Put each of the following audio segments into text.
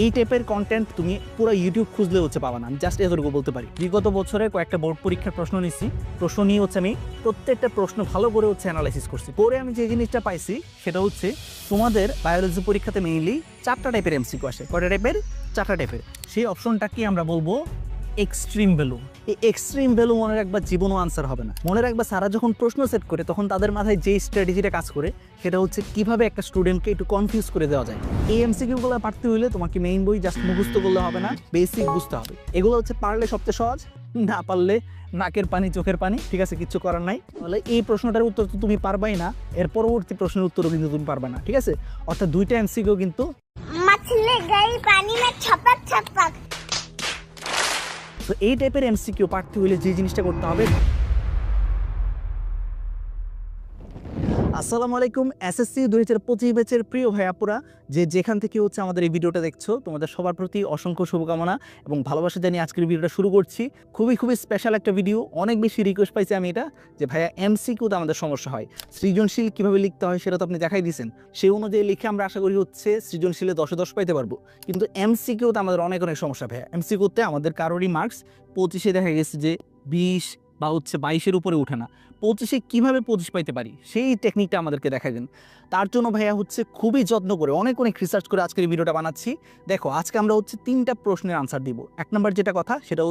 এই টাইপের কন্টেন্ট তুমি পুরো ইউটিউব খুঁজলে পাবা না। আমি জাস্ট এতটুকু বলতে পারি। বিগত বছরে কয়েকটা বোর্ড পরীক্ষার প্রশ্ন নিচ্ছি, প্রশ্ন নিয়ে আমি প্রত্যেকটা প্রশ্ন ভালো করে অ্যানালাইসিস করছি। পরে আমি যে জিনিসটা পাইছি সেটা হচ্ছে তোমাদের বায়োলজি পরীক্ষাতে মেইনলি 4টা টাইপের এমসিকিউ আসে। কয়টা টাইপের? 4টা টাইপের। সেই অপশনটাকে আমরা বলবো এক্সট্রিম ভ্যালু। এই এক্সট্রিম ভ্যালু মনে রাখবা, জীবনও আনসার হবে না। মনে রাখবা সারা যখন প্রশ্ন সেট করে তখন তাদের মাথায় যে স্ট্র্যাটেজিটা কাজ করে সেটা হচ্ছে কিভাবে একটা স্টুডেন্টকে একটু কনফিউজ করে দেওয়া যায়। এই এমসিকিউগুলো পারতে হইলে তোমাকে মেইন বই জাস্ট মুখস্থ করলে হবে না, বেসিক বুঝতে হবে। এগুলো পারলে সবচেয়ে সহজ, না পারলে নাকের পানি চোখের পানি, ঠিক আছে, কিচ্ছু করার নাই। তাহলে এই প্রশ্নটার উত্তর তো তুমি পারবাই না, এর পরবর্তী প্রশ্নের উত্তরও কিন্তু তুমি পারবা না, ঠিক আছে। অর্থাৎ দুইটা এমসিকিউ কিন্তু मछली गई पानी में छपक छपक। তো এই টাইপের এমসিকিউ পারতে হইলে যে জিনিসটা করতে হবে। আসসালামু আলাইকুম, এসএসসি 2025 ব্যাচের প্রিয় ভাইয়াপুরা, যেখান থেকে আমাদের এই ভিডিওটা দেখছো, তোমাদের সবার প্রতি অসংখ্য শুভকামনা এবং ভালোবাসা জানিয়ে আজকের ভিডিওটা শুরু করছি। খুবই স্পেশাল একটা ভিডিও। অনেক বেশি রিকোয়েস্ট পাইছি আমি এটা, যে ভাইয়া এমসিকিউতে আমাদের সমস্যা হয়, সৃজনশীল কিভাবে লিখতে হয় সেটা তো আপনি দেখাই দিয়েছেন। সেই অনুযায়ী লিখে আমরা আশা করি সৃজনশীলে 10-এ 10 পাইতে পারবো, কিন্তু এমসিকিউতে আমাদের অনেক সমস্যা ভাইয়া। এমসিকিউতে আমাদের কারোরই মার্কস 25-এ দেখা গেছে যে 20 বা 22-এর উপরে উঠে না। 25-এ কীভাবে 25 পাইতে পারি সেই টেকনিকটা আমাদেরকে দেখাই দেন। তার জন্য ভাইয়া খুবই যত্ন করে অনেক রিসার্চ করে আজকের এই ভিডিওটা বানাচ্ছি। দেখো, আজকে আমরা 3টা প্রশ্নের আনসার দিব। 1 নম্বর যেটা কথা সেটা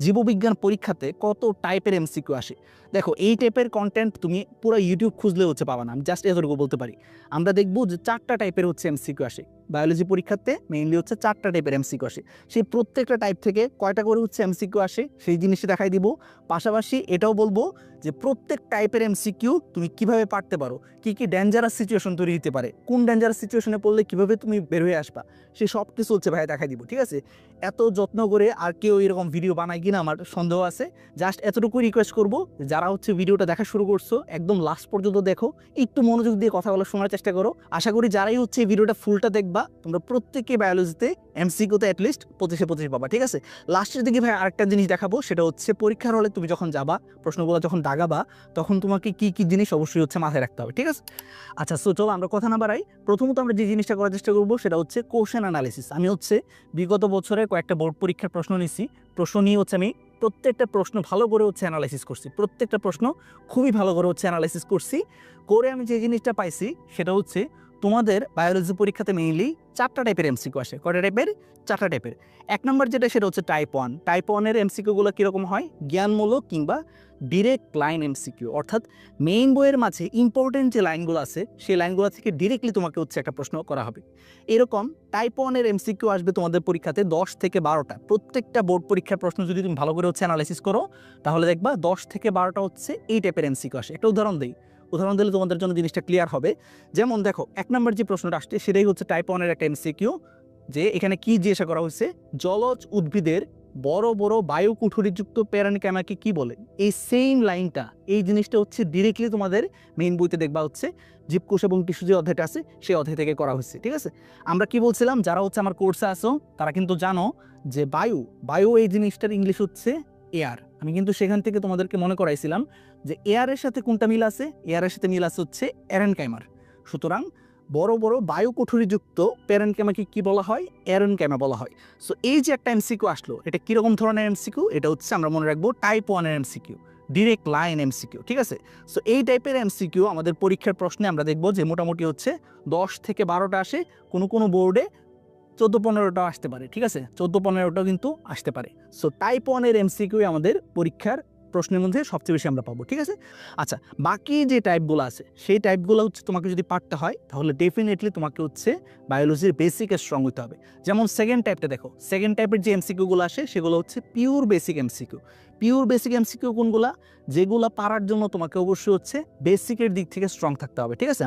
জীববিজ্ঞান পরীক্ষাতে কত টাইপের এমসিকিউ আসে। দেখো, এই টাইপের কন্টেন্ট তুমি পুরো ইউটিউব খুঁজলে পাবা না। আমি জাস্ট এতটুকু বলতে পারি। আমরা দেখবো যে 4টা টাইপের এমসিকিউ আসে বায়োলজি পরীক্ষাতে। মেইনলি 4টা টাইপের এমসিকিউ আসে। সেই প্রত্যেকটা টাইপ থেকে কয়টা করে এমসিকিউ আসে সেই জিনিসটা দেখাই দিব। পাশাপাশি এটাও বলবো যে প্রত্যেক টাইপের এমসিকিউ তুমি কিভাবে পারতে পারো, কি ডেঞ্জারাস সিচুয়েশন তৈরি হতে পারে, কোন ডেঞ্জারাস সিচুয়েশনে পড়লে কিভাবে তুমি বের হয়ে আসবা, সেই সব কিছু ভাইয়া দেখাই দিব, ঠিক আছে। এত যত্ন করে আর কেউ এরকম ভিডিও বানায় কিনা আমার সন্দেহ আছে। জাস্ট এতটুকু রিকোয়েস্ট করবো, যারা ভিডিওটা দেখা শুরু করছো একদম লাস্ট পর্যন্ত দেখো, একটু মনোযোগ দিয়ে কথা বলার শোনার চেষ্টা করো। আশা করি যারাই এই ভিডিওটা ফুলটা দেখবা তোমরা প্রত্যেকে বায়োলজিতে এমসিকিউতে অ্যাটলিস্ট 25-এ 25 পাবা, ঠিক আছে। লাস্টের দিকে ভাই আরেকটা জিনিস দেখাবো, সেটা পরীক্ষার হলে তুমি যখন যাবা, প্রশ্নগুলো যখন দাগাবা, তখন তোমাকে কি জিনিস অবশ্যই মাথায় রাখতে হবে, ঠিক আছে। আচ্ছা, সো চলো আমরা কথা না বাড়াই। প্রথমত আমরা যে জিনিসটা করার চেষ্টা করবো সেটা কোশ্চেন অ্যানালিসিস। আমি বিগত বছরে কয়েকটা বোর্ড পরীক্ষার প্রশ্ন নিচ্ছি, প্রশ্ন নিয়ে আমি প্রত্যেকটা প্রশ্ন ভালো করে অ্যানালাইসিস করছি। প্রত্যেকটা প্রশ্ন খুবই ভালো করে অ্যানালাইসিস করছি। করে আমি যে জিনিসটা পাইছি সেটা তোমাদের বায়োলজি পরীক্ষাতে মেইনলি 4টা টাইপের এমসিকিউ আসে। কয়টা টাইপের? 4টা টাইপের। 1 নম্বর যেটা সেটা টাইপ 1। টাইপ 1-এর এমসিকিউগুলো কীরকম হয়? জ্ঞানমূলক কিংবা ডিরেক্ট লাইন এমসিকিউ। অর্থাৎ মেইন বইয়ের মাঝে ইম্পর্টেন্ট যে লাইনগুলো আছে সেই লাইনগুলো থেকে ডিরেক্টলি তোমাকে একটা প্রশ্ন করা হবে। এরকম টাইপ 1-এর এমসিকিউ আসবে তোমাদের পরীক্ষাতে 10 থেকে 12টা। প্রত্যেকটা বোর্ড পরীক্ষার প্রশ্ন যদি তুমি ভালো করে অ্যানালাইসিস করো তাহলে দেখবা 10 থেকে 12টা এই টাইপের এমসিকিউ আসে। একটা উদাহরণ দিলে তোমাদের জন্য জিনিসটা ক্লিয়ার হবে। যেমন দেখো, 1 নম্বর যে প্রশ্নটা আসছে সেটাই টাইপ 1-এর একটা এমসিকিউ, যে এখানে কি জিজ্ঞাসা করা হয়েছে, জলজ উদ্ভিদের বড় বড় বায়ু কুঠুরিযুক্ত প্যারেনকাইমাকে কি বলে। এই সেম লাইনটা, এই জিনিসটা ডিরেক্টলি তোমাদের মেইন বইতে দেখবা জীবকোষ এবং টিস্যু যে অধ্যায়টা আছে সেই অধ্যায় থেকে করা হয়েছে, ঠিক আছে। আমরা কি বলছিলাম, যারা আমার কোর্সে আসো তারা কিন্তু জানো যে বায়ু এই জিনিসটার ইংলিশ এয়ার। আমি কিন্তু সেখান থেকে তোমাদেরকে মনে করাইছিলাম যে এয়ারের সাথে কোনটা মিল আছে, এয়ারের সাথে মিল আছে এরেনকাইমার। সুতরাং বড় বড় বায়ু কুঠুরিযুক্ত প্যারেনকাইমাকে কি বলা হয়? এরেনকাইমা বলা হয়। সো এই যে একটা এমসিকিউ আসলো, এটা কিরকম ধরনের এমসিকিউ? এটা আমরা মনে রাখবো টাইপ 1-এর এমসিকিউ, ডিরেক্ট লাইন এমসিকিউ, ঠিক আছে। সো এই টাইপের এমসিকিউ আমাদের পরীক্ষার প্রশ্নে আমরা দেখবো যে মোটামুটি 10 থেকে 12টা আসে। কোনো বোর্ডে 14-15টাও আসতে পারে, ঠিক আছে। 14-15টাও কিন্তু আসতে পারে। সো টাইপ 1-এর এমসিকিউ আমাদের পরীক্ষার প্রশ্নের মধ্যে সবচেয়ে বেশি আমরা পাবো, ঠিক আছে। আচ্ছা, বাকি যে টাইপগুলো আছে সেই টাইপগুলো তোমাকে যদি পারতে হয় তাহলে ডেফিনেটলি তোমাকে বায়োলজির বেসিকে স্ট্রং হতে হবে। যেমন সেকেন্ড টাইপটা দেখো, সেকেন্ড টাইপের যে এমসিকিউগুলো আসে সেগুলো pure basic MCQ. Pure basic MCQ কোনগুলা? যেগুলো পারার জন্য তোমাকে অবশ্যই বেসিকের দিক থেকে স্ট্রং থাকতে হবে, ঠিক আছে।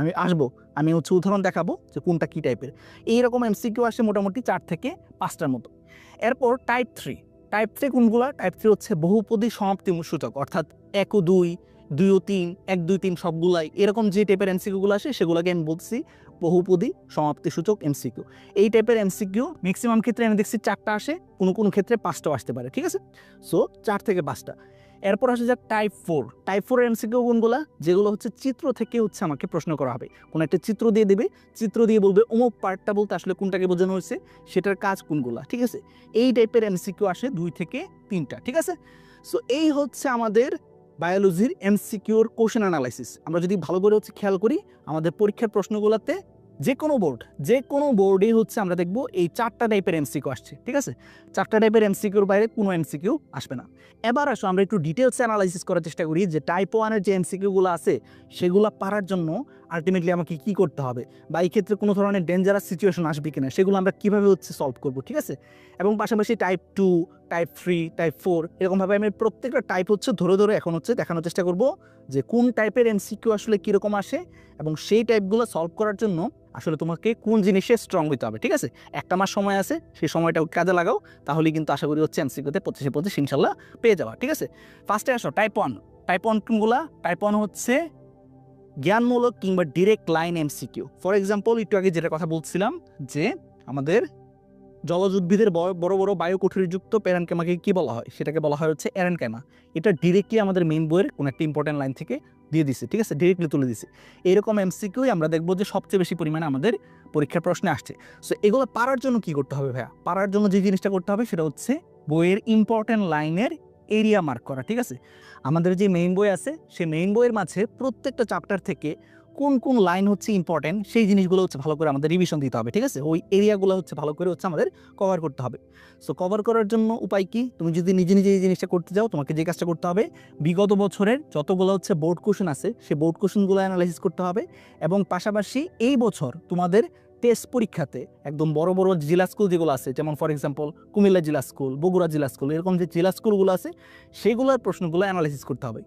আমি উদাহরণ দেখাবো যে কোনটা কি টাইপের। এইরকম এমসিকিউ আসে মোটামুটি 4 থেকে 5টার মতো। এরপর টাইপ 3। টাইপ 3 কোনগুলা? টাইপ 3 বহুপদী সমাপ্তি সূচক, অর্থাৎ 1 ও 2, 2 ও 3, 1, 2, 3 সবগুলাই এরকম যে টাইপের এমসিকিউগুলো আসে সেগুলোকে আমি বলছি বহুপদী সমাপ্তি সূচক এমসিকিউ। এই টাইপের এমসিকিউ ম্যাক্সিমাম ক্ষেত্রে আমি দেখছি 4টা আসে, কোনো ক্ষেত্রে 5টাও আসতে পারে, ঠিক আছে। সো 4 থেকে 5টা। এরপর আসে যাক টাইপ 4। টাইপ 4 এর এমসিকিউ কোনগুলা? যেগুলো হচ্ছে চিত্র থেকে হচ্ছে আমাকে প্রশ্ন করা হবে। কোনো একটা চিত্র দিয়ে দেবে, চিত্র দিয়ে বলবে অমুক পার্টটা বলতে আসলে কোনটাকে বোঝানো হয়েছে, সেটার কাজ কোনগুলা, ঠিক আছে? এই টাইপের এমসিকিউ আসে 2 থেকে 3টা, ঠিক আছে? সো এই হচ্ছে আমাদের বায়োলজির এমসিকিউর কোশ্চেন অ্যানালাইসিস। আমরা যদি ভালো করে হচ্ছে খেয়াল করি, আমাদের পরীক্ষার প্রশ্নগুলোতে যে কোনো বোর্ডে হচ্ছে আমরা দেখব এই 4টা টাইপের এমসিকিউ আসছে, ঠিক আছে? 4টা টাইপের এমসিকিউর বাইরে কোনো এমসিকিউ আসবে না। এবার আসো আমরা একটু ডিটেলস অ্যানালাইসিস করার চেষ্টা করি যে টাইপ 1-এর যে এমসিকিউগুলো আছে সেগুলো পারার জন্য আলটিমেটলি আমাকে কি করতে হবে, বা এই ক্ষেত্রে কোনো ধরনের ডেঞ্জারাস সিচুয়েশন আসবে কিনা সেগুলো আমরা কীভাবে হচ্ছে সলভ করব, ঠিক আছে? এবং পাশাপাশি টাইপ 2, টাইপ 3, টাইপ 4 এরকমভাবে আমি প্রত্যেকটা টাইপ হচ্ছে ধরে ধরে এখন হচ্ছে দেখানোর চেষ্টা করব যে কোন টাইপের এমসিকিউ আসলে কীরকম আসে এবং সেই টাইপগুলো সলভ করার জন্য আসলে তোমাকে কোন জিনিসে স্ট্রং হইতে হবে, ঠিক আছে? 1 মাস সময় আছে, সেই সময়টা কাজে লাগাও, তাহলে কিন্তু আশা করি হচ্ছে এমসিকিউতে 25-25 ইনশাল্লাহ পেয়ে যাওয়া, ঠিক আছে? ফার্স্টে আসো টাইপ 1। টাইপ 1 কোনগুলা? টাইপ 1 হচ্ছে জ্ঞানমূলক কিংবা direct line MCQ. For example, একটু আগে যেটা কথা বলছিলাম যে আমাদের জলজ উদ্ভিদের বড় বড় বায়ুকুঠুরিযুক্ত প্যারেনকাইমাকে কি বলা হয়, সেটাকে বলা হয় হচ্ছে এরেনকাইমা। এটা ডিরেক্টলি আমাদের মেইন বইয়ের কোনো একটা ইম্পর্টেন্ট লাইন থেকে দিয়ে দিছে, ঠিক আছে? ডিরেক্টলি তুলে দিছে। এরকম এমসিকিউই আমরা দেখবো যে সবচেয়ে বেশি পরিমাণে আমাদের পরীক্ষার প্রশ্নে আসছে। সো এগুলো পারার জন্য কি করতে হবে ভাইয়া? পারার জন্য যে জিনিসটা করতে হবে সেটা হচ্ছে বইয়ের ইম্পর্টেন্ট লাইনের এরিয়া মার্ক করা, ঠিক আছে? আমাদের যে মেইন বই আছে সেই মেইন বইয়ের মাঝে প্রত্যেকটা চ্যাপ্টার থেকে কোন কোন লাইন হচ্ছে ইম্পর্টেন্ট সেই জিনিসগুলো হচ্ছে ভালো করে আমাদের রিভিশন দিতে হবে, ঠিক আছে? ওই এরিয়াগুলো হচ্ছে ভালো করে হচ্ছে আমাদের কভার করতে হবে। সো কভার করার জন্য উপায় কি? তুমি যদি নিজে নিজে এই জিনিসটা করতে যাও, তোমাকে যে কাজটা করতে হবে, বিগত বছরের যতগুলো হচ্ছে বোর্ড কোশ্চেন আছে সেই বোর্ড কোশ্চেনগুলো অ্যানালাইসিস করতে হবে এবং পাশাপাশি এই বছর তোমাদের টেস্ট পরীক্ষাতে একদম বড় বড় জেলা স্কুল যেগুলো আছে, যেমন ফর এক্সাম্পল কুমিল্লা জেলা স্কুল, বগুড়া জেলা স্কুল, এরকম যে জেলা স্কুলগুলো আছে সেগুলোর প্রশ্নগুলো অ্যানালাইসিস করতে হবে।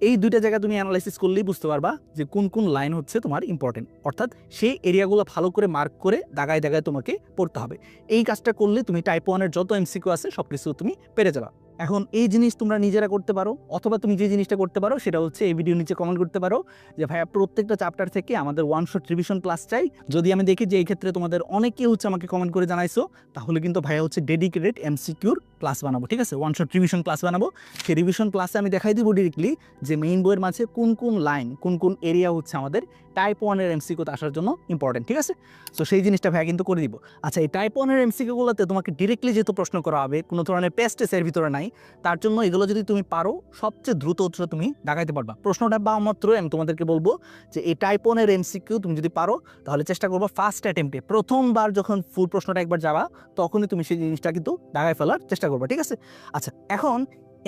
এই দুইটা জায়গা তুমি অ্যানালাইসিস করলেই বুঝতে পারবা যে কোন কোন লাইন হচ্ছে তোমার ইম্পর্টেন্ট, অর্থাৎ সেই এরিয়াগুলো ভালো করে মার্ক করে দাগায় দাগায় তোমাকে পড়তে হবে। এই কাজটা করলে তুমি টাইপ 1-এর যত এমসিকিউ আছে সব কিছু তুমি পেরে যাবা। এখন এই জিনিস তোমরা নিজেরা করতে পারো, অথবা তুমি যে জিনিসটা করতে পারো সেটা হচ্ছে এই ভিডিও নিচে কমেন্ট করতে পারো যে ভাইয়া প্রত্যেকটা চ্যাপ্টার থেকে আমাদের 1 শট রিভিশন ক্লাস চাই। যদি আমি দেখি যে এই ক্ষেত্রে তোমাদের অনেকেই হচ্ছে আমাকে কমেন্ট করে জানাইছো, তাহলে কিন্তু ভাইয়া হচ্ছে ডেডিকেটেড এমসিকিউর ক্লাস বানাবো, ঠিক আছে? 1 শট রিভিশন ক্লাস বানাবো। সেই রিভিশন ক্লাসে আমি দেখাই দিব ডিরেক্টলি যে মেইন বইয়ের মাঝে কোন কোন লাইন, কোন কোন এরিয়া হচ্ছে আমাদের টাইপ 1-এর এমসিকিউতে আসার জন্য ইম্পর্টেন্ট, ঠিক আছে? সো সেই জিনিসটা ভাইয়া কিন্তু করে দিব। আচ্ছা, এই টাইপ 1-এর এমসিকিউগুলোতে তোমাকে ডিরেক্টলি যেহেতু প্রশ্ন করা হবে, কোনো ধরনের পেস্টেস এর ভিতরে নাই, তার জন্য এগুলো যদি তুমি পারো সবচেয়ে দ্রুত হচ্ছে তুমি দাগাইতে পারবা। প্রশ্নটা বা মাত্র আমি তোমাদেরকে বলবো যে এই টাইপ 1-এর এমসিকিউ তুমি যদি পারো তাহলে চেষ্টা করবো ফার্স্ট অ্যাটেম্পটে, প্রথমবার যখন ফুল প্রশ্নটা একবার যাবা তখনই তুমি সেই জিনিসটা কিন্তু দাগাই ফেলার চেষ্টা করবা, ঠিক আছে? আচ্ছা, এখন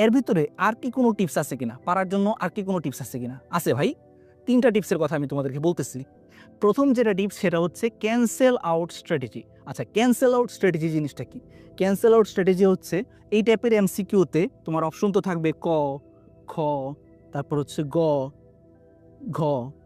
এর ভিতরে আর কি কোনো টিপস আছে কিনা, পারার জন্য আর কি কোনো টিপস আছে কিনা? আছে ভাই, 3টা টিপসের কথা আমি তোমাদেরকে বলতেছি। প্রথম যেটা টিপস সেটা হচ্ছে ক্যান্সেল আউট স্ট্র্যাটেজি। আচ্ছা, ক্যান্সেল আউট স্ট্র্যাটেজি জিনিসটা কি? ক্যান্সেল আউট স্ট্র্যাটেজি হচ্ছে এই টাইপের এমসিকিউতে তোমার অপশন তো থাকবে ক, খ, তারপর হচ্ছে গ, ঘ,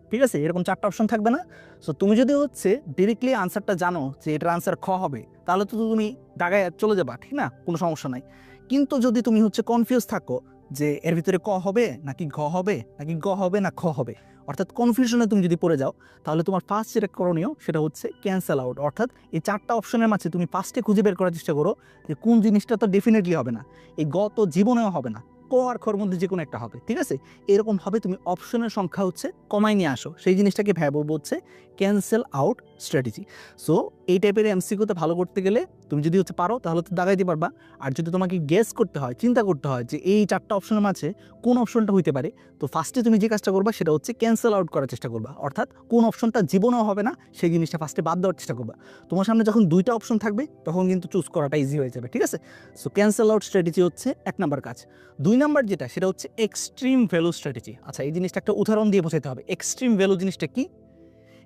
ঠিক আছে? এরকম 4টা অপশন থাকবে না? সো তুমি যদি হচ্ছে ডিরেক্টলি আনসারটা জানো যে এটার আনসার খ হবে, তাহলে তো তুমি দাগায় চলে যাবা, ঠিক না? কোনো সমস্যা নাই। কিন্তু যদি তুমি হচ্ছে কনফিউজ থাকো যে এর ভিতরে ক হবে নাকি ঘ হবে নাকি গ হবে না খ হবে, অর্থাৎ কনফিউশনে তুমি যদি পড়ে যাও, তাহলে তোমার ফার্স্ট যেটা করণীয় সেটা হচ্ছে ক্যান্সেল আউট। অর্থাৎ এই 4টা অপশনের মাঝে তুমি ফার্স্টে খুঁজে বের করার চেষ্টা করো যে কোন জিনিসটা তো ডেফিনেটলি হবে না, এই গ তো জীবনেও হবে না, ক আর খর মধ্যে যে কোনো একটা হবে, ঠিক আছে? এরকমভাবে তুমি অপশনের সংখ্যা হচ্ছে কমাই নিয়ে আসো। সেই জিনিসটাকে ভাই বলবো হচ্ছে ক্যান্সেল আউট স্ট্র্যাটেজি। সো এই টাইপের এমসিকিউতে ভালো করতে গেলে তুমি যদি হচ্ছে পারো তাহলে তো দাগাইতে পারবা। আর যদি তোমাকে গেস করতে হয়, চিন্তা করতে হয় যে এই 4টা অপশনের মাঝে কোন অপশনটা হইতে পারে, তো ফার্স্টে তুমি যে কাজটা করবা সেটা হচ্ছে ক্যান্সেল আউট করার চেষ্টা করবা। অর্থাৎ কোন অপশনটা জীবনেও হবে না সেই জিনিসটা ফার্স্টে বাদ দেওয়ার চেষ্টা করবা। তোমার সামনে যখন 2টা অপশন থাকবে তখন কিন্তু চুজ করাটা ইজি হয়ে যাবে, ঠিক আছে? সো ক্যান্সেল আউট স্ট্র্যাটেজি হচ্ছে 1 নাম্বার কাজ। 2 নাম্বার যেটা সেটা হচ্ছে এক্সট্রিম ভ্যালু স্ট্র্যাটেজি। আচ্ছা, এই জিনিসটা একটা উদাহরণ দিয়ে বোঝাতে হবে। এক্সট্রিম ভ্যালু জিনিসটা কি?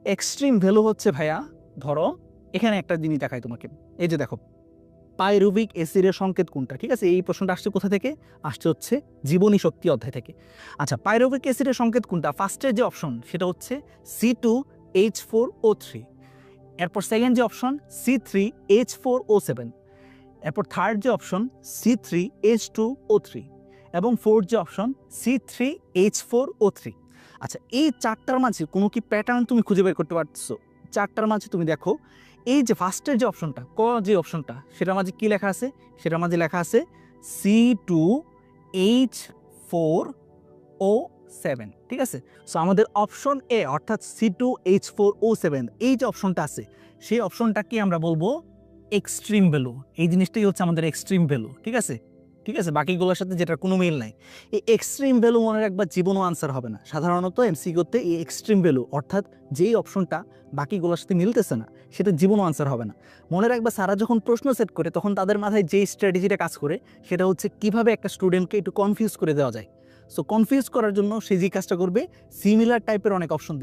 এক্সট্রিম ভ্যালু হচ্ছে ভাইয়া, ধরো এখানে একটা জিনিস দেখাই তোমাকে, এই যে দেখো পাইরুভিক অ্যাসিডের সংকেত কোনটা, ঠিক আছে? এই প্রশ্নটা আসছে কোথা থেকে? আসছে হচ্ছে জীবনী শক্তি অধ্যায় থেকে। আচ্ছা, পাইরুভিক অ্যাসিডের সংকেত কোনটা? ফার্স্টের যে অপশন সেটা হচ্ছে C2H4O3, এরপর সেকেন্ড যে অপশন C3H4O7, এরপর থার্ড যে অপশন C3H2O3 এবং ফোর্থ যে অপশন C3H4O3। আচ্ছা, এই 4টার মাঝে কোনো কি প্যাটার্ন তুমি খুঁজে বের করতে পারছো? 4টার মাঝে তুমি দেখো এই যে ফার্স্টের যে অপশনটা, ক যে অপশনটা, সেটার মাঝে কি লেখা আছে? সেটার মাঝে লেখা আছে C2H4 C2H4O7, ঠিক আছে। সো আমাদের অপশন এ অর্থাৎ C2H4O7 এই যে অপশনটা আছে সেই অপশনটাকে আমরা বলবো এক্সট্রিম ভ্যালু। এই জিনিসটাই হচ্ছে আমাদের এক্সট্রিম ভ্যালু, ঠিক আছে। ঠিক আছে, বাকিগুলোর সাথে যেটার কোনো মিল নাই। এই এক্সট্রিম ভ্যালু মনে রাখবা জীবনও আনসার হবে না। সাধারণত এমসিকিউতে এই এক্সট্রিম ভ্যালু অর্থাৎ যেই অপশনটা বাকিগুলোর সাথে মিলতেছে না সেটা জীবনও আনসার হবে না। মনে রাখবা সারা যখন প্রশ্ন সেট করে তখন তাদের মাথায় যেই স্ট্র্যাটেজিটা কাজ করে সেটা হচ্ছে কিভাবে একটা স্টুডেন্টকে একটু কনফিউজ করে দেওয়া যায়। সো কনফিউজ করার জন্য সে যে কাজটা করবে সিমিলার টাইপের অনেক অপশন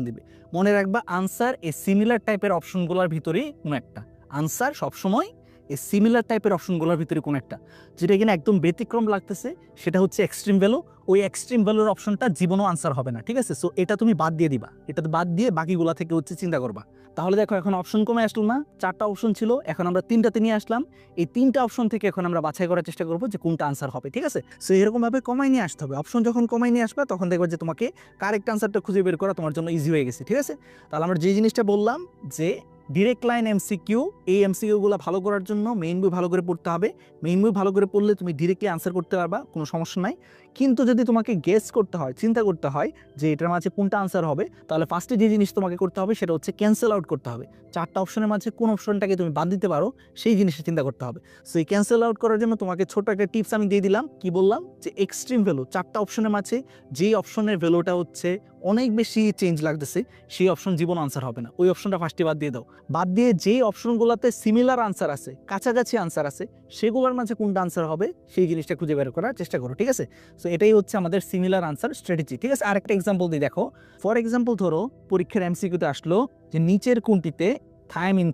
দিবে, মনে রাখবা আনসার এই সিমিলার টাইপের অপশনগুলোর ভিতরেই কোনো একটা আনসার সবসময় এই সিমিলার টাইপের অপশনগুলোর ভিতরে কোন একটা, যেটা কিনা একদম ব্যতিক্রম লাগতেছে সেটা হচ্ছে এক্সট্রিম ভ্যালু। ওই এক্সট্রিম ভ্যালুর অপশনটা জীবনও আনসার হবে না, ঠিক আছে। সো এটা তুমি বাদ দিয়ে দিবা, এটা বাদ দিয়ে বাকিগুলা থেকে হচ্ছে চিন্তা করবা। তাহলে দেখো এখন অপশন কমে আসলো না, 4টা অপশন ছিল, এখন আমরা 3টাতে নিয়ে আসলাম। এই 3টা অপশন থেকে এখন আমরা বাছাই করার চেষ্টা করবো যে কোনটা আনসার হবে, ঠিক আছে। সো এরকমভাবে কমাই নিয়ে আসতে হবে। অপশন যখন কমাই নিয়ে আসবে তখন দেখবে যে তোমাকে কারেক্ট আনসারটা খুঁজে বের করা তোমার জন্য ইজি হয়ে গেছে, ঠিক আছে। তাহলে আমরা যে জিনিসটা বললাম যে ডিরেক্ট লাইন এমসিকিউ, এই এমসিকিউগুলো ভালো করার জন্য মেইন বই ভালো করে পড়তে হবে। মেইন বই ভালো করে পড়লে তুমি ডিরেক্টলি আনসার করতে পারবা, কোনো সমস্যা নাই। কিন্তু যদি তোমাকে গেস করতে হয়, চিন্তা করতে হয় যে এটার মাঝে কোনটা আনসার হবে, তাহলে ফার্স্টে যে জিনিস তোমাকে করতে হবে সেটা হচ্ছে ক্যান্সেল আউট করতে হবে। 4টা অপশনের মাঝে কোন অপশনটাকে তুমি বাদ দিতে পারো সেই জিনিসটা চিন্তা করতে হবে। সো এই ক্যান্সেল আউট করার জন্য তোমাকে ছোট একটা টিপস আমি দিয়ে দিলাম। কি বললাম যে এক্সট্রিম ভ্যালু 4টা অপশনের মাঝে যেই অপশনের ভ্যালুটা হচ্ছে অনেক বেশি চেঞ্জ লাগতেছে সেই অপশন জীবন আনসার হবে না, ওই অপশনটা ফার্স্টে বাদ দিয়ে দাও। বাদ দিয়ে যেই অপশনগুলোতে সিমিলার আনসার আছে, কাছাকাছি আনসার আছে, সেগুলোর মাঝে কোনটা আনসার হবে সেই জিনিসটা খুঁজে বের করার চেষ্টা করো, ঠিক আছে। সো এটাই হচ্ছে আমাদের সিমিলার আনসার স্ট্র্যাটেজি, ঠিক আছে। আরেকটা এক্সাম্পল দিই, দেখো। ফর এক্সাম্পল ধরো পরীক্ষার এমসিকিউতে আসলো যে নিচের কোনটিতে থায়ামিন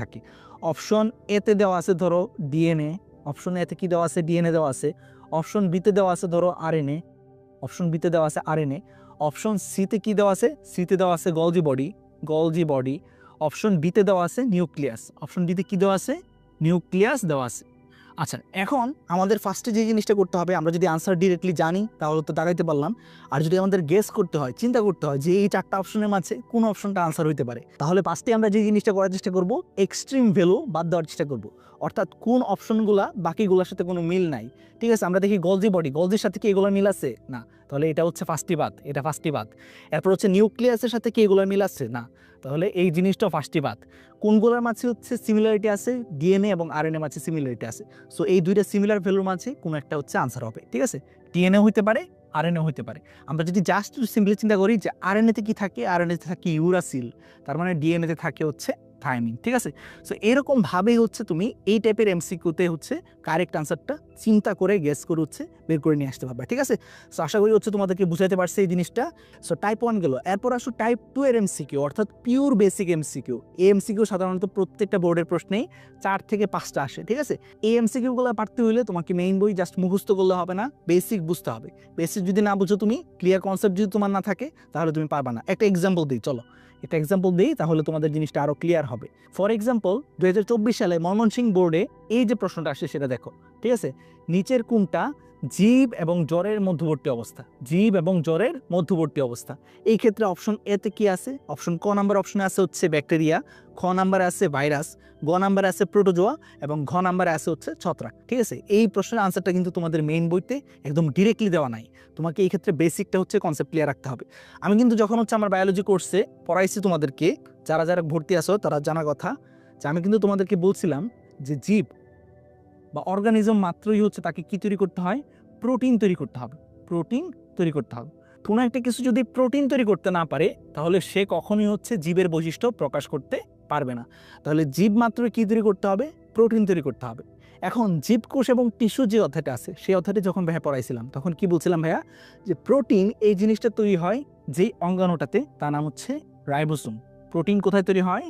থাকে। অপশন এতে দেওয়া আছে ধরো ডিএনএ, অপশন এতে কি দেওয়া আছে, ডিএনএ দেওয়া আছে। অপশন বিতে দেওয়া আছে ধরো আরএনএ, অপশন সিতে কি দেওয়া আছে, সিতে দেওয়া আছে গলজি বডি। অপশন বিতে দেওয়া আছে নিউক্লিয়াস, অপশন ডিতে কি দেওয়া আছে, নিউক্লিয়াস দেওয়া আছে। আচ্ছা, এখন আমাদের ফার্স্টে যে জিনিসটা করতে হবে, আমরা যদি আনসার ডিরেক্টলি জানি তাহলে তো দাগাইতে পারলাম। আর যদি আমাদের গেস করতে হয়, চিন্তা করতে হয় যে এই 4টা অপশনের মাঝে কোন অপশনটা আনসার হইতে পারে, তাহলে ফার্স্টে আমরা যে জিনিসটা করার চেষ্টা করব এক্সট্রিম ভ্যালু বাদ দেওয়ার চেষ্টা করব। অর্থাৎ কোন অপশনগুলা বাকিগুলোর সাথে কোনো মিল নাই, ঠিক আছে। আমরা দেখি গলজির সাথে কি এগুলো মিল আছে, না, তাহলে এটা হচ্ছে ফার্স্টই বাদ। এরপর হচ্ছে নিউক্লিয়াসের সাথে কি এগুলো মিল আছে, না, তাহলে এই জিনিসটা ফার্স্টই বাদ। কোনগুলোর মাঝে হচ্ছে সিমিলারিটি আছে, ডিএনএ এবং আরএনএ মাঝে সিমিলারিটি আছে। সো এই দুইটা সিমিলার ভ্যালুর মাঝে কোনো একটা হচ্ছে আনসার হবে, ঠিক আছে। ডিএনএ হইতে পারে, আরএনএ হইতে পারে। আমরা যদি জাস্ট সিম্পলি চিন্তা করি যে আরএনএতে কি থাকে, আরএনএতে থাকে ইউরাসিল, তার মানে ডিএনএতে থাকে হচ্ছে থায়ামিন, ঠিক আছে। সো এরকমভাবেই হচ্ছে তুমি এই টাইপের এমসিকিউতে হচ্ছে কারেক্ট আনসারটা চিন্তা করে গেস করে হচ্ছে বের করে নিয়ে আসতে পারবে, ঠিক আছে। সো আশা করি হচ্ছে তোমাদেরকে বুঝাইতে পারছে এই জিনিসটা। সো টাইপ 1 গেল, এরপর আসো টাইপ 2 এর এমসিকিউ অর্থাৎ পিওর বেসিক এমসিকিউ। এই এমসিকিউ সাধারণত প্রত্যেকটা বোর্ডের প্রশ্নেই 4 থেকে 5টা আসে, ঠিক আছে। এই এমসিকিউগুলো পারতে হইলে তোমাকে মেইন বই জাস্ট মুখস্থ করলে হবে না, বেসিক বুঝতে হবে। বেসিক যদি না বুঝো তুমি, ক্লিয়ার কনসেপ্ট যদি তোমার না থাকে, তাহলে তুমি পারবা না। একটা এক্সাম্পল দিই, চলো একটা এক্সাম্পল দিই, তাহলে তোমাদের জিনিসটা আরো ক্লিয়ার হবে। ফর এক্সাম্পল 2024 সালে ময়মনসিংহ বোর্ডে এই যে প্রশ্নটা আসে সেটা দেখো, ঠিক আছে। নিচের কোনটা জীব এবং জ্বরের মধ্যবর্তী অবস্থা। এই ক্ষেত্রে অপশন এতে কি আছে, অপশন ক নাম্বার অপশনে আছে হচ্ছে ব্যাকটেরিয়া, খ নাম্বারে আছে ভাইরাস, গ নাম্বারে আছে প্রোটোজোয়া এবং ঘ নাম্বারে আছে হচ্ছে ছত্রাক, ঠিক আছে। এই প্রশ্নের আনসারটা কিন্তু তোমাদের মেইন বইতে একদম ডিরেক্টলি দেওয়া নাই। তোমাকে এই ক্ষেত্রে বেসিকটা হচ্ছে কনসেপ্ট ক্লিয়ার রাখতে হবে। আমি কিন্তু যখন হচ্ছে আমার বায়োলজি কোর্সে পড়াইছি তোমাদেরকে, যারা ভর্তি আছো তারা জানা কথা যে আমি কিন্তু তোমাদেরকে বলছিলাম যে জীব বা অর্গানিজম মাত্রই হচ্ছে তাকে কি তৈরি করতে হয়, প্রোটিন তৈরি করতে হবে। কোনো একটা কিছু যদি প্রোটিন তৈরি করতে না পারে তাহলে সে কখনোই হচ্ছে জীবের বৈশিষ্ট্য প্রকাশ করতে পারবে না। তাহলে জীব মাত্রই কি তৈরি করতে হবে, প্রোটিন তৈরি করতে হবে। এখন জীবকোষ এবং টিস্যু যে অধ্যায়টা আছে সেই অধ্যায়টা যখন ভাইয়া পড়াইছিলাম তখন কি বলছিলাম ভাইয়া, যে প্রোটিন এই জিনিসটা তৈরি হয় যেই অঙ্গাণুটাতে, তার নাম হচ্ছে রাইবোসোম। প্রোটিন কোথায় তৈরি হয়,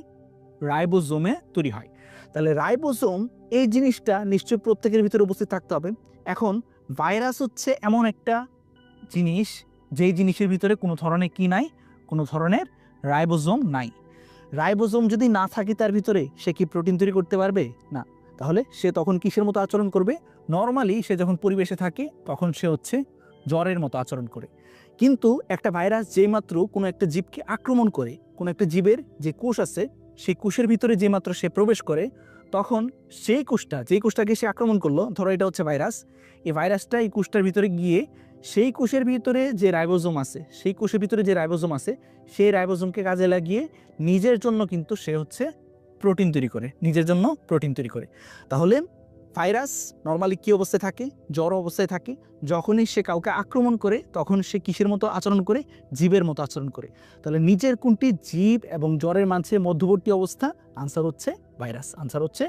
রাইবোসোমে তৈরি হয়। তাহলে রাইবোসোম এই জিনিসটা নিশ্চয়ই প্রত্যেকের ভিতরে উপস্থিত থাকতে হবে। এখন ভাইরাস হচ্ছে এমন একটা জিনিস যেই জিনিসের ভিতরে কোনো ধরনের কি নাই, কোনো ধরনের রাইবোসোম নাই। রাইবোসোম যদি না থাকে তার ভিতরে, সে কি প্রোটিন তৈরি করতে পারবে না। তাহলে সে তখন কিসের মতো আচরণ করবে, নর্মালি সে যখন পরিবেশে থাকে তখন সে হচ্ছে জ্বরের মতো আচরণ করে। কিন্তু একটা ভাইরাস যেই মাত্র কোনো একটা জীবকে আক্রমণ করে, কোনো একটা জীবের যে কোষ আছে সেই কোষের ভিতরে যে মাত্র সে প্রবেশ করে, তখন সেই কোষটা, যেই কোষটাকে সে আক্রমণ করলো, ধরো এটা হচ্ছে ভাইরাস, এই ভাইরাসটা এই কোষটার ভিতরে গিয়ে সেই কোষের ভিতরে যে রাইবোজোম আছে, সেই কোষের ভিতরে যে রাইবোজোম আছে, সেই রাইবোজোমকে কাজে লাগিয়ে নিজের জন্য কিন্তু সে হচ্ছে প্রোটিন তৈরি করে, নিজের জন্য প্রোটিন তৈরি করে। তাহলে ভাইরাস নর্মালি কী অবস্থায় থাকে? জ্বর অবস্থায় থাকে। যখনই সে কাউকে আক্রমণ করে তখন সে কিসের মতো আচরণ করে? জীবের মতো আচরণ করে। তাহলে নিচের কোনটি জীব এবং জ্বরের মাঝে মধ্যবর্তী অবস্থা? আনসার হচ্ছে ভাইরাস, আনসার হচ্ছে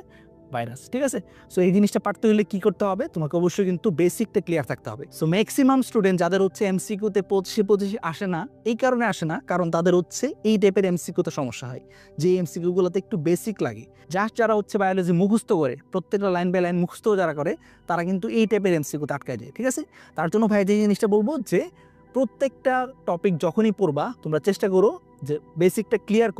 ভাইরাস। ঠিক আছে? সো এই জিনিসটা পারতে হলে কি করতে হবে? তোমাকে অবশ্যই কিন্তু বেসিকটা ক্লিয়ার থাকতে হবে। সো ম্যাক্সিমাম স্টুডেন্ট যাদের হচ্ছে এমসিকিউতে 25 আসে না, এই কারণে আসে না কারণ তাদের হচ্ছে এই টাইপের এমসিকিউতে সমস্যা হয়, যে এমসিকিউগুলোতে একটু বেসিক লাগে। জাস্ট যারা হচ্ছে বায়োলজি মুখস্থ করে, প্রত্যেকটা লাইন বাই লাইন মুখস্থ যারা করে, তারা কিন্তু এই টাইপের এমসিকিউতে আটকায় যায়। ঠিক আছে? তার জন্য ভাই যে জিনিসটা বলবো যে প্রত্যেকটা টপিক যখনই পড়বা তোমরা চেষ্টা করো যে বেসিকটা ক্লিয়ার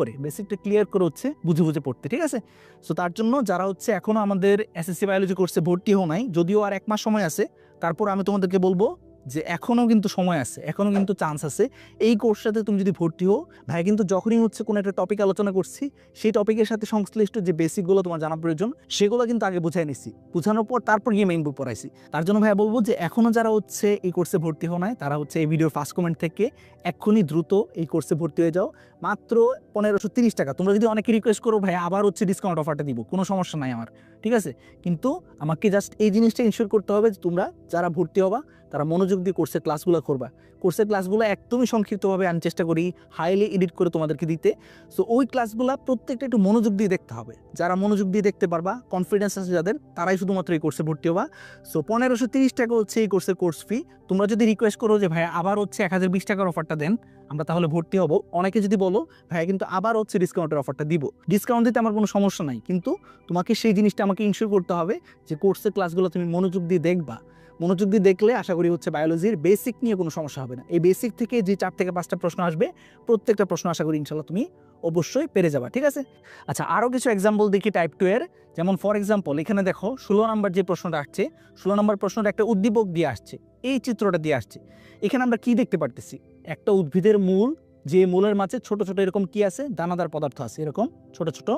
করে হচ্ছে বুঝে বুঝে পড়তে। ঠিক আছে? সো তার জন্য যারা হচ্ছে এখনও আমাদের এসএসসি বায়োলজি কোর্সে ভর্তি হও নাই, যদিও আর 1 মাস সময় আছে, তারপর আমি তোমাদেরকে বলবো যে এখনও কিন্তু সময় আছে, এখনও কিন্তু চান্স আছে। এই কোর্সটাতে তুমি যদি ভর্তি হও, ভাই কিন্তু যখনই হচ্ছে কোনো একটা টপিক আলোচনা করছি, সেই টপিকের সাথে সংশ্লিষ্ট যে বেসিকগুলো তোমার জানা প্রয়োজন, সেগুলো কিন্তু আগে বুঝাই নিছি, বুঝানোর পর তারপর গিয়ে মেইন বুক পড়াইছি। তার জন্য ভাই বলবো যে এখনও যারা হচ্ছে এই কোর্সে ভর্তি হও নাই, তারা হচ্ছে এই ভিডিওর ফার্স্ট কমেন্ট থেকে এক্ষুনি দ্রুত এই কোর্সে ভর্তি হয়ে যাও। মাত্র 1530 টাকা। তোমরা যদি অনেকে রিকোয়েস্ট করো ভাই আবার হচ্ছে ডিসকাউন্ট অফারটা দিব, কোনো সমস্যা নাই আমার। ঠিক আছে? কিন্তু আমাকে জাস্ট এই জিনিসটা ইনশিওর করতে হবে যে তোমরা যারা ভর্তি হবা তারা মনোযোগ দিয়ে কোর্সের ক্লাসগুলো করবা। কোর্সের ক্লাসগুলো একদমই সংক্ষিপ্তভাবে আমি চেষ্টা করি হাইলি এডিট করে তোমাদেরকে দিতে। সো ওই ক্লাসগুলো প্রত্যেকটা একটু মনোযোগ দিয়ে দেখতে হবে। যারা মনোযোগ দিয়ে দেখতে পারবা, কনফিডেন্স আছে যাদের, তারাই শুধুমাত্র এই কোর্সে ভর্তি হবা। সো 1530 টাকা হচ্ছে এই কোর্সের কোর্স ফি। তোমরা যদি রিকোয়েস্ট করো যে ভাই আবার হচ্ছে 1020 টাকার অফারটা দেন, আমরা তাহলে ভর্তি হব, অনেকে যদি বলো ভাই কিন্তু আবার হচ্ছে ডিসকাউন্টের অফারটা দিব, ডিসকাউন্ট দিতে আমার কোনো সমস্যা নাই, কিন্তু তোমাকে সেই জিনিসটা আমাকে ইনশিওর করতে হবে যে কোর্সের ক্লাসগুলো তুমি মনোযোগ দিয়ে দেখবা। মনোযোগ দিয়ে দেখলে আশা করি হচ্ছে বায়োলজির বেসিক নিয়ে কোনো সমস্যা হবে না। এই বেসিক থেকে যে 4 থেকে 5টা প্রশ্ন আসবে, প্রত্যেকটা প্রশ্ন আশা করি ইনশাল্লাহ তুমি অবশ্যই পেরে যাবা। ঠিক আছে? আচ্ছা, আরও কিছু এক্সাম্পল দেখি টাইপ 2 এর। যেমন ফর এক্সাম্পল এখানে দেখো 16 নম্বর যে প্রশ্নটা আসছে, 16 নম্বর প্রশ্নটা একটা উদ্দীপক দিয়ে আসছে, এই চিত্রটা দিয়ে আসছে। এখানে আমরা কি দেখতে পারতেছি? একটা উদ্ভিদের মূল, যে মূলের মাঝে ছোট ছোট এরকম কি আছে? দানাদার পদার্থ আছে, এরকম ছোট ছোট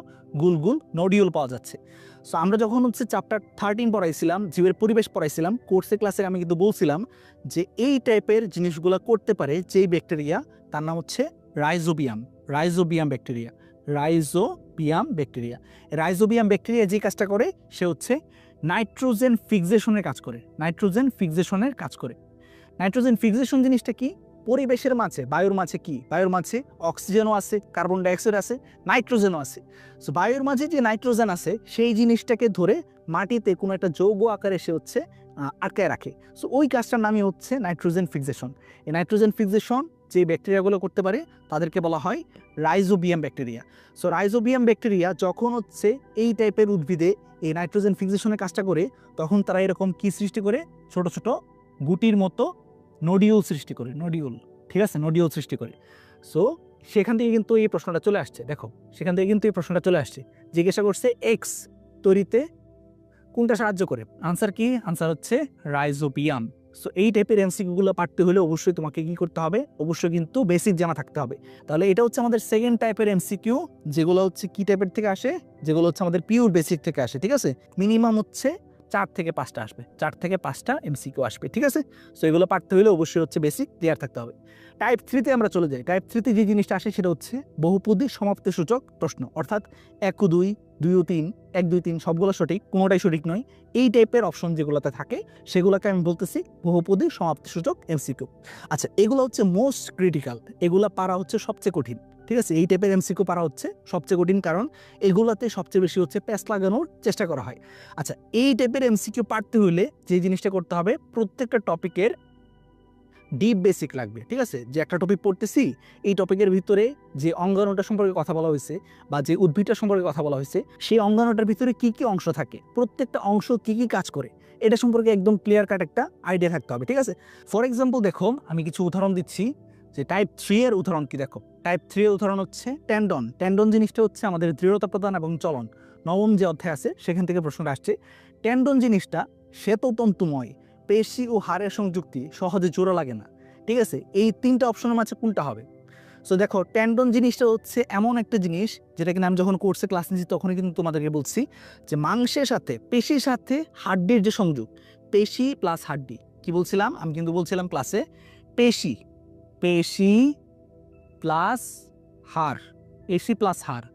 গুল গুল নডিউল পাওয়া যাচ্ছে। সো আমরা যখন হচ্ছে চ্যাপ্টার 13 পড়াইছিলাম, জীবের পরিবেশ পড়াইছিলাম, কোর্সে ক্লাসে আমি কিন্তু বলছিলাম যে এই টাইপের জিনিসগুলো করতে পারে যেই ব্যাকটেরিয়া, তার নাম হচ্ছে rhizobium. Rhizobium bacteria, rhizobium bacteria. Rhizobium bacteria যে কাজটা করে সে হচ্ছে নাইট্রোজেন ফিক্সেশনের কাজ করে। নাইট্রোজেন ফিক্সেশনের কাজ করে। নাইট্রোজেন ফিক্সেশন জিনিসটা কি? পরিবেশের মাঝে, বায়ুর মাঝে কি? বায়ুর মাঝে অক্সিজেনও আছে, কার্বন ডাইঅক্সাইড আছে, নাইট্রোজেনও আছে। সো বায়ুর মাঝে যে নাইট্রোজেন আছে সেই জিনিসটাকে ধরে মাটিতে কোনো একটা যৌগ আকারে সে হচ্ছে আটকায় রাখে। সো ওই কাজটার নামই হচ্ছে নাইট্রোজেন ফিক্সেশন। এই নাইট্রোজেন ফিক্সেশন যে ব্যাকটেরিয়াগুলো করতে পারে তাদেরকে বলা হয় rhizobium bacteria. So rhizobium bacteria যখন হচ্ছে এই টাইপের উদ্ভিদে এই নাইট্রোজেন ফিক্সেশনের কাজটা করে, তখন তারা এরকম কি সৃষ্টি করে? ছোট ছোট গুটির মতো নডিউল সৃষ্টি করে, নডিউল। ঠিক আছে? নডিউল সৃষ্টি করে। সো সেখান থেকে কিন্তু এই প্রশ্নটা চলে আসছে। দেখো, সেখান থেকে কিন্তু এই প্রশ্নটা চলে আসছে। জিজ্ঞাসা করছে এক্স তৈরিতে কোনটা সাহায্য করে? আনসার কি? আনসার হচ্ছে রাইজোবিয়াম। সো এই টাইপের এমসিকিউগুলো পারতে হলে অবশ্যই তোমাকে কি করতে হবে? অবশ্যই কিন্তু বেসিক জানা থাকতে হবে। তাহলে এটা হচ্ছে আমাদের সেকেন্ড টাইপের এমসিকিউ, যেগুলো হচ্ছে কি টাইপের থেকে আসে? যেগুলো হচ্ছে আমাদের পিওর বেসিক থেকে আসে। ঠিক আছে? মিনিমাম হচ্ছে 4 থেকে 5টা আসবে, 4 থেকে 5টা এমসিকিউ আসবে। ঠিক আছে? সো এগুলো পারতে হলে অবশ্যই হচ্ছে বেসিক ক্লিয়ার থাকতে হবে। টাইপ 3তে আমরা চলে যাই। টাইপ 3তে যে জিনিসটা আসে সেটা হচ্ছে বহুপদী সমাপ্তিসূচক প্রশ্ন, অর্থাৎ 1 ও 2, 2 ও 3, 1, 2, 3 সবগুলো সঠিক, কোনোটাই সঠিক নয়, এই টাইপের অপশন যেগুলোতে থাকে সেগুলোকে আমি বলতেছি বহুপদী সমাপ্তিসূচক এমসিকিউ। আচ্ছা, এগুলো হচ্ছে মোস্ট ক্রিটিক্যাল, এগুলো পারা হচ্ছে সবচেয়ে কঠিন। ঠিক আছে? এই টাইপের এমসিকিউ পারা হচ্ছে সবচেয়ে কঠিন, কারণ এগুলাতে সবচেয়ে বেশি হচ্ছে প্যাচ লাগানোর চেষ্টা করা হয়। আচ্ছা, এই টাইপের এমসিকিউ পারতে হলে যে জিনিসটা করতে হবে, প্রত্যেকটা টপিকের ডিপ বেসিক লাগবে। ঠিক আছে? যে একটা টপিক পড়তেছি, এই টপিকের ভিতরে যে অঙ্গাণুটা সম্পর্কে কথা বলা হয়েছে বা যে উদ্ভিদটা সম্পর্কে কথা বলা হয়েছে, সেই অঙ্গাণুটার ভিতরে কি কি অংশ থাকে, প্রত্যেকটা অংশ কি কি কাজ করে, এটা সম্পর্কে একদম ক্লিয়ার কাট একটা আইডিয়া থাকতে হবে। ঠিক আছে? ফর এক্সাম্পল দেখো, আমি কিছু উদাহরণ দিচ্ছি যে টাইপ 3 এর উদাহরণ কি। দেখো, টাইপ 3 এর উদাহরণ হচ্ছে টেন্ডন। টেন্ডন জিনিসটা হচ্ছে আমাদের দৃঢ়তা প্রদান এবং চলন, নবম যে অধ্যায় আছে সেখান থেকে প্রশ্নটা আসছে। টেন্ডন জিনিসটা শ্বেততন্তুময়, পেশি ও হাড়ের সংযুক্তি, সহজে জোড়া লাগে না। ঠিক আছে? এই 3টা অপশনের মাঝে কোনটা হবে? সো দেখো টেন্ডন জিনিসটা হচ্ছে এমন একটা জিনিস যেটা কিনা আমি যখন কোর্সে ক্লাস নিচ্ছি তখনই কিন্তু তোমাদেরকে বলছি যে মাংসের সাথে পেশির সাথে হাড্ডির যে সংযোগ, পেশি প্লাস হাড্ডি। কি বলছিলাম আমি কিন্তু বলছিলাম ক্লাসে পেশি, পেশি প্লাস হাড়, পেশি প্লাস হাড়,